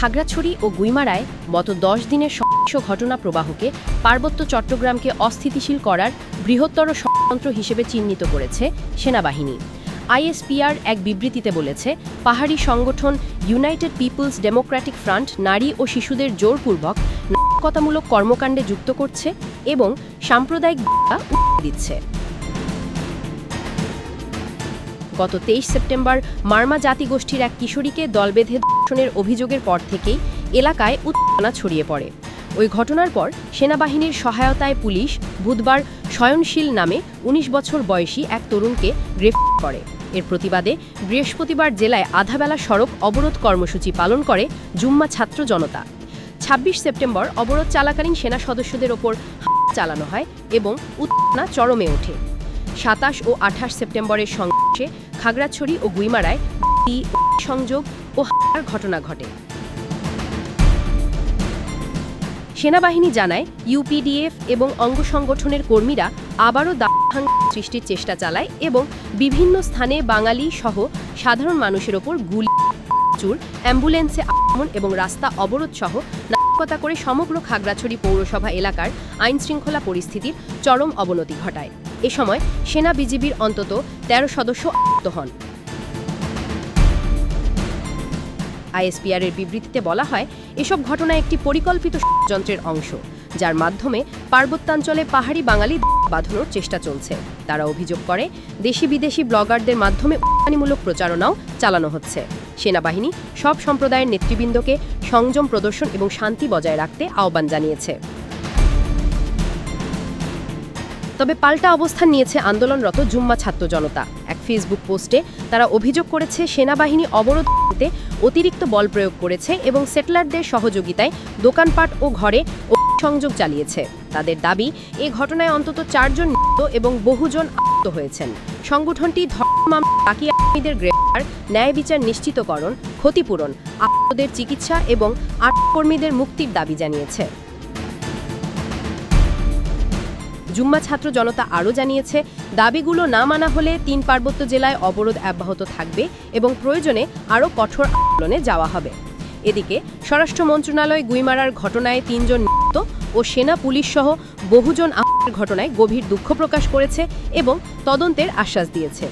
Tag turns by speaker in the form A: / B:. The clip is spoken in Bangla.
A: খাগড়াছড়ি ও গুইমারায় গত ১০ দিনের সহিংস ঘটনা প্রবাহকে পার্বত্য চট্টগ্রামকে অস্থিতিশীল করার বৃহত্তর ষড়যন্ত্র হিসেবে চিহ্নিত করেছে সেনাবাহিনী। আইএসপিআর এক বিবৃতিতে বলেছে, পাহাড়ি সংগঠন ইউনাইটেড পিপলস ডেমোক্রেটিক ফ্রন্ট নারী ও শিশুদের জোরপূর্বক নাশকতামূলক কর্মকাণ্ডে যুক্ত করছে এবং সাম্প্রদায়িক দিচ্ছে। গত ২৩ সেপ্টেম্বর মারমা জাতিগোষ্ঠীর এক কিশোরীকে দলবেঁধে ধর্ষণের অভিযোগের পর থেকেই এলাকায় উত্তেজনা ছড়িয়ে পড়ে। ওই ঘটনার পর সেনাবাহিনীর সহায়তায় পুলিশ বুধবার শয়নশীল নামে ১৯ বছর বয়সী এক তরুণকে গ্রেফতার করে। এর প্রতিবাদে বৃহস্পতিবার জেলায় আধাবেলা সড়ক অবরোধ কর্মসূচি পালন করে জুম্মা ছাত্র জনতা। ২৬ সেপ্টেম্বর অবরোধ চলাকালীন সেনা সদস্যদের ওপর হামলা চালানো হয় এবং উত্তেজনা চরমে ওঠে। ২৭ ও ২৮ সেপ্টেম্বরের সংঘর্ষে খাগড়াছড়ি ও গুইমারায় সংযোগ ও হামলার ঘটনা ঘটে। সেনাবাহিনী জানায়, ইউপিডিএফ এবং অঙ্গ সংগঠনের কর্মীরা আবারও দাঙ্গা সৃষ্টির চেষ্টা চালায় এবং বিভিন্ন স্থানে বাঙালি সহ সাধারণ মানুষের ওপর গুলি, অ্যাম্বুলেন্সে আক্রমণ এবং রাস্তা অবরোধ সহ নাশকতা করে সমগ্র খাগড়াছড়ি পৌরসভা এলাকার আইনশৃঙ্খলা পরিস্থিতির চরম অবনতি ঘটায়। এ সময় সেনা বিজিবির অন্তত ১৩ সদস্য আহত হন। আইএসপিআর-এর বিবৃতিতে বলা হয়, এসব ঘটনা একটি পরিকল্পিত ষড়যন্ত্রের অংশ, যার মাধ্যমে পার্বত্যাঞ্চলে পাহাড়ি বাঙালি বাঁধানোর চেষ্টা চলছে। তারা অভিযোগ করে, দেশি বিদেশি ব্লগারদের মাধ্যমে উস্কানিমূলক প্রচারণাও চালানো হচ্ছে। সেনাবাহিনী সব সম্প্রদায়ের নেতৃবৃন্দকে সংযম প্রদর্শন এবং শান্তি বজায় রাখতে আহ্বান জানিয়েছে। তবে পাল্টা অবস্থান নিয়েছে আন্দোলনরত জুম্মা ছাত্র জনতা। এক ফেসবুক পোস্টে তারা অভিযোগ করেছে, সেনাবাহিনী অবরোধ করতে অতিরিক্ত বল প্রয়োগ করেছে এবং সেটেলারদের সহযোগিতায় দোকানপাট ও ঘরে সংযোগ চালিয়েছে। তাদের দাবি, এ ঘটনায় অন্তত ৪ জন নিহত এবং বহুজন আহত হয়েছেন। সংগঠনটি বাকি আসামিদের গ্রেফতার, ন্যায় বিচার নিশ্চিতকরণ, ক্ষতিপূরণ, আহতদের চিকিৎসা এবং আটক কর্মীদের মুক্তির দাবি জানিয়েছে। জুম্মা ছাত্র জনতা আরও জানিয়েছে, দাবিগুলো না মানা হলে ৩ পার্বত্য জেলায় অবরোধ অব্যাহত থাকবে এবং প্রয়োজনে আরও কঠোর আন্দোলনে যাওয়া হবে। এদিকে স্বরাষ্ট্র মন্ত্রণালয় গুইমারার ঘটনায় ৩ জন নিহত ও সেনা পুলিশ সহ বহুজন আহতের ঘটনায় গভীর দুঃখ প্রকাশ করেছে এবং তদন্তের আশ্বাস দিয়েছে।